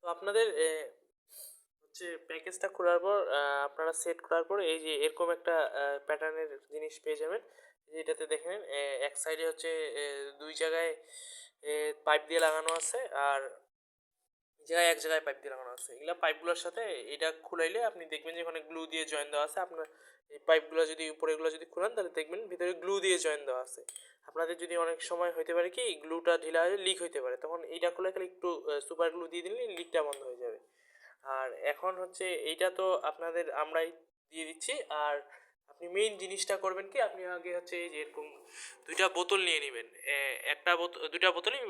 তো আপনাদের হচ্ছে প্যাকেজটা খোলার পর আপনারা সেট করার পর এই যে এরকম একটা প্যাটার্নের জিনিস পেয়ে যাবেন। এটাতে দেখেন এক সাইডে হচ্ছে দুই জায়গায় পাইপ দিয়ে লাগানো আছে, আর জায়গায় এক জায়গায় পাইপ দিয়ে লাগানো আছে। এগুলা পাইপগুলোর সাথে এটা খুলাইলে আপনি দেখবেন যে ওখানে গ্লু দিয়ে জয়েন দেওয়া আছে। আপনার এই পাইপগুলো যদি উপরেগুলো যদি খুলান তাহলে দেখবেন ভিতরে গ্লু দিয়ে জয়েন দেওয়া আছে। আপনাদের যদি অনেক সময় হতে পারে কি গ্লুটা ঢিলা হয়ে লিক হইতে পারে, তখন এইটা খুলে খালি একটু সুপার গ্লু দিয়ে দিলে লিকটা বন্ধ হয়ে যাবে। আর এখন হচ্ছে এইটা তো আপনাদের আমরাই দিয়ে দিচ্ছি। আর আপনি মেইন জিনিসটা করবেন কি, আপনি আগে হচ্ছে এই যে এরকম দুইটা বোতল নিয়ে নেবেন। একটা বোতল, দুইটা বোতলই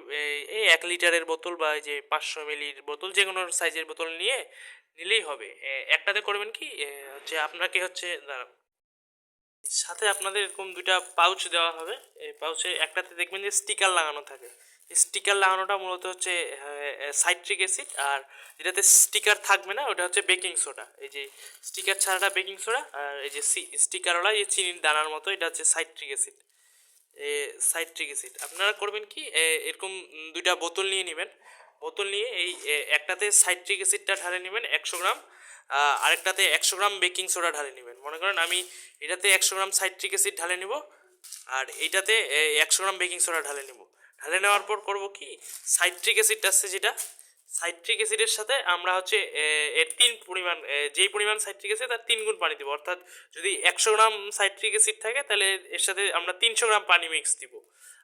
এই 1 লিটারের বোতল বা এই যে 500 মিলির বোতল, যে কোনো সাইজের বোতল নিলেই হবে। একটাতে করবেন কি হচ্ছে আপনাকে হচ্ছে দাঁড়ান, সাথে আপনাদের এরকম দুইটা পাউচ দেওয়া হবে। এই পাউচে একটাতে দেখবেন যে স্টিকার লাগানো থাকে। এই স্টিকার লাগানোটা মূলত হচ্ছে সাইট্রিক অ্যাসিড, আর যেটাতে স্টিকার থাকবে না ওটা হচ্ছে বেকিং সোডা। এই যে স্টিকার ছাড়াটা বেকিং সোডা, আর এই যে স্টিকারওয়ালা এই চিনির দানার মতো এটা হচ্ছে সাইট্রিক অ্যাসিড। সাইট্রিক অ্যাসিড আপনারা করবেন কি এরকম দুইটা বোতল নিয়ে নেবেন। বোতল নিয়ে এই একটাতে সাইট্রিক অ্যাসিডটা ঢালে নেবেন 100 গ্রাম, আরেকটাতে 100 গ্রাম বেকিং সোডা ঢালে নেবেন। মনে করেন আমি এটাতে 100 গ্রাম সাইট্রিক অ্যাসিড ঢালে নেব, আর এইটাতে 100 গ্রাম বেকিং সোডা ঢালে নেব। ঢালে নেওয়ার পর করব কি, সাইট্রিক অ্যাসিড আছে যেটা, সাইট্রিক অ্যাসিডের সাথে আমরা হচ্ছে এর যেই পরিমাণ সাইট্রিক অ্যাসিড তার 3 গুণ পানি দিব। অর্থাৎ যদি 100 গ্রাম সাইট্রিক অ্যাসিড থাকে তাহলে এর সাথে আমরা 300 গ্রাম পানি মিক্স দিব।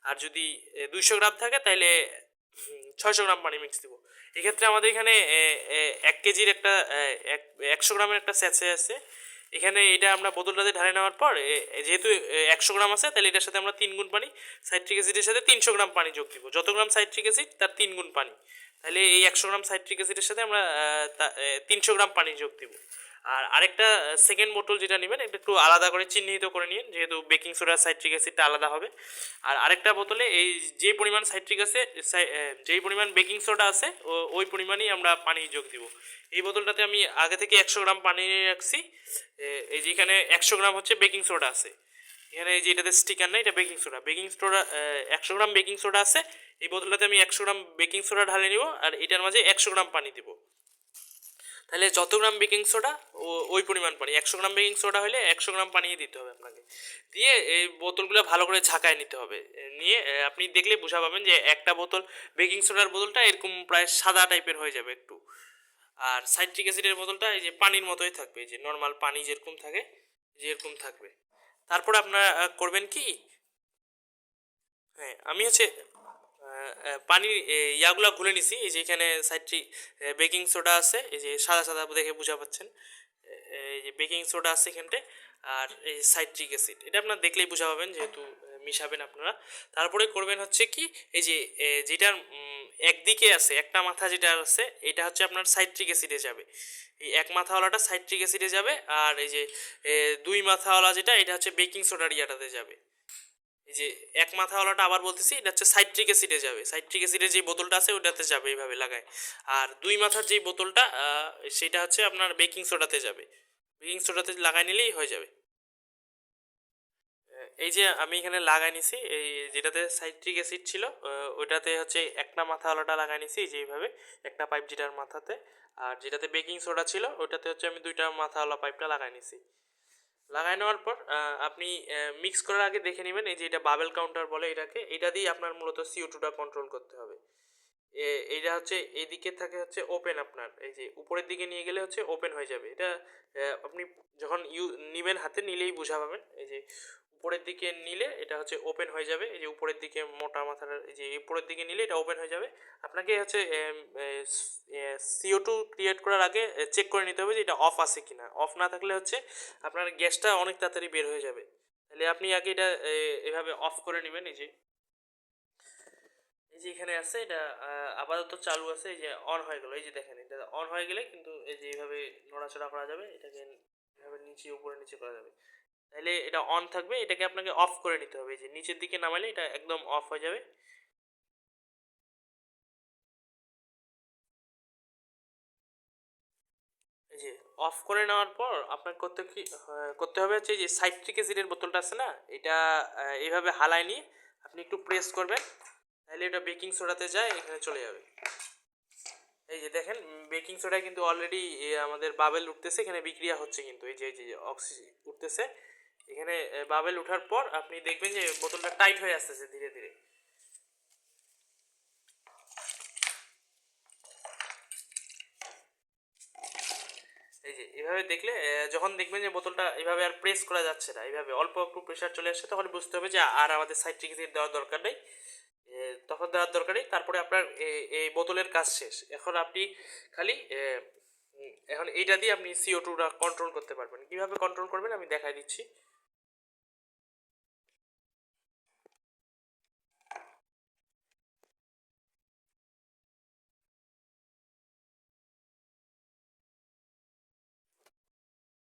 আর যদি 200 গ্রাম থাকে তাহলে 600 গ্রাম পানি মিক্স দিব। এক্ষেত্রে আমাদের এখানে 1 কেজির একটা 100 গ্রামের একটা স্যাচে আছে। এখানে এটা আমরা বোতলটাতে ঢালে নেওয়ার পর যেহেতু 100 গ্রাম আছে, তাহলে এটার সাথে আমরা 3 গুণ পানি, সাইট্রিক অ্যাসিডের সাথে 300 গ্রাম পানি যোগ দিব। যত গ্রাম সাইট্রিক অ্যাসিড তার 3 গুণ পানি। তাহলে এই 100 গ্রাম সাইট্রিক অ্যাসিডের সাথে আমরা 300 গ্রাম পানি যোগ দিব। আর আরেকটা সেকেন্ড বোতল যেটা নেবেন এটা একটু আলাদা করে চিহ্নিত করে নিন, যেহেতু বেকিং সোডা সাইট্রিক অ্যাসিডটা আলাদা হবে। আর আরেকটা বোতলে এই যে পরিমাণ সাইট্রিক আছে, যেই পরিমাণ বেকিং সোডা আছে ওই পরিমাণই আমরা পানি যোগ দিব। এই বোতলটাতে আমি আগে থেকে 100 গ্রাম পানি নিয়ে রাখছি। এই যে এখানে 100 গ্রাম হচ্ছে বেকিং সোডা আছে। এখানে এই যে এটাতে স্টিকার নেই, এটা বেকিং সোডা 100 গ্রাম বেকিং সোডা আছে। এই বোতলটাতে আমি 100 গ্রাম বেকিং সোডা ঢালে নিব, আর এটার মাঝে 100 গ্রাম পানি দিব। তাহলে যত গ্রাম বেকিং সোডা ওই পরিমাণ পানি, 100 গ্রাম বেকিং সোডা হলে 100 গ্রাম পানি দিতে হবে আপনাকে। দিয়ে এই বোতলগুলো ভালো করে ঝাঁকায় নিতে হবে। নিয়ে আপনি দেখলে বুঝা পাবেন যে একটা বোতল বেকিং সোডার বোতলটা এরকম প্রায় সাদা টাইপের হয়ে যাবে একটু। আর সাইট্রিক অ্যাসিডের বোতলটা এই যে পানির মতোই থাকবে, যে নর্মাল পানি যেরকম থাকে যেরকম থাকবে। তারপর আপনারা করবেন কি, হ্যাঁ আমি হচ্ছে পানির ইয়াগুলা গুলে নিছি। এই যে এখানে সাইট্রিক বেকিং সোডা আছে, এই যে সাদা সাদা দেখে বুঝা পাচ্ছেন। এই যে বেকিং সোডা আছে এখানটায়, আর এই সাইট্রিক অ্যাসিড এটা আপনারা দেখলেই বুঝা পাবেন, যেহেতু মিশাবেন আপনারা। তারপরে করবেন হচ্ছে কি, এই যে যেটার একদিকে আছে একটা মাথা যেটা আছে, এটা হচ্ছে আপনার সাইট্রিক অ্যাসিডে যাবে। এই এক মাথাওয়ালাটা সাইট্রিক অ্যাসিডে যাবে, আর এই যে দুই মাথাওয়ালা যেটা এটা হচ্ছে বেকিং সোডার ইয়াটাতে যাবে। এই যে এক মাথাওয়ালাটা আবার বলতেছি, এটা হচ্ছে সাইট্রিক অ্যাসিডে যাবে। সাইট্রিক অ্যাসিডের যে বোতলটা আছে ওটাতে যাবে, এইভাবে লাগায়। আর দুই মাথার যে বোতলটা সেটা হচ্ছে আপনার বেকিং সোডাতে যাবে। বেকিং সোডাতে লাগাই নিলেই হয়ে যাবে। এই যে আমি এখানে লাগাই নিছি, এই যেটাতে সাইট্রিক অ্যাসিড ছিল ওইটাতে হচ্ছে একটা মাথাওয়ালাটা লাগাই নিছি যেইভাবে, একটা পাইপ যেটার মাথাতে। আর যেটাতে বেকিং সোডা ছিল ওটাতে হচ্ছে আমি দুইটা মাথাওয়ালা পাইপটা লাগাই নিছি। লাগাই নেওয়ার পর আপনি মিক্স করার আগে দেখে নেবেন, এই যে এটা বাবেল কাউন্টার বলে এটাকে, এটা দিয়ে আপনার মূলত CO2টা কন্ট্রোল করতে হবে। এইটা হচ্ছে এইদিকে থাকে হচ্ছে ওপেন, আপনার এই যে উপরের দিকে নিয়ে গেলে হচ্ছে ওপেন হয়ে যাবে এটা। আপনি যখন নিবেন হাতে নিলেই বুঝা পাবেন, এই যে উপরের দিকে নিলে এটা হচ্ছে ওপেন হয়ে যাবে। এই যে উপরের দিকে মোটা মাথার এই যে উপরের দিকে নিলে এটা ওপেন হয়ে যাবে। আপনাকে হচ্ছে CO2 ক্রিয়েট করার আগে চেক করে নিতে হবে যে এটা অফ আছে কিনা। অফ না থাকলে হচ্ছে আপনার গ্যাসটা অনেক তাড়াতাড়ি বের হয়ে যাবে। তাহলে আপনি আগে এটা এভাবে অফ করে নেবেন। এই যে এখানে আছে এটা আপাতত চালু আছে, এই যে অন হয়ে গেল। এই যে দেখেন এটা অন হয়ে গেলে কিন্তু এই যে এইভাবে নড়াচড়া করা যাবে, এটাকে এভাবে নিচে উপরে নিচে করা যাবে। তাহলে এটা অন থাকবে, এটাকে আপনাকে অফ করে নিতে হবে। এই যে নিচের দিকে নামালে এটা একদম অফ হয়ে যাবে। এই যে অফ করে নেওয়ার পর আপনার করতে হবে হচ্ছে এই যে সাইট্রিক অ্যাসিডের বোতলটা আছে না, এটা এইভাবে হালায় নিয়ে আপনি একটু প্রেস করবেন, তাহলে এটা বেকিং সোডাতে যায়, এখানে চলে যাবে। এই যে দেখেন বেকিং সোডা কিন্তু অলরেডি আমাদের বাবেল উঠতেছে, এখানে বিক্রিয়া হচ্ছে কিন্তু এই যে অক্সিজেন উঠতেছে এখানে। বাবেল ওঠার পর আপনি দেখবেন যে বোতলটা টাইট হয়ে আসতেছে ধীরে ধীরে। এই যে এভাবে দেখলে যখন দেখবেন যে বোতলটা এভাবে আর প্রেস করা যাচ্ছে না, এইভাবে অল্প একটু প্রেশার চলে আসছে, তখন বুঝতে হবে যে আর আমাদের সাইট্রিক অ্যাসিড দেওয়ার দরকার নেই। তখন দেওয়ার দরকার নেই। তারপরে আপনার এই বোতলের কাজ শেষ। এখন আপনি খালি এখন এইটা দিয়ে আপনি CO2টা কন্ট্রোল করতে পারবেন। কিভাবে কন্ট্রোল করবেন আমি দেখাই দিচ্ছি।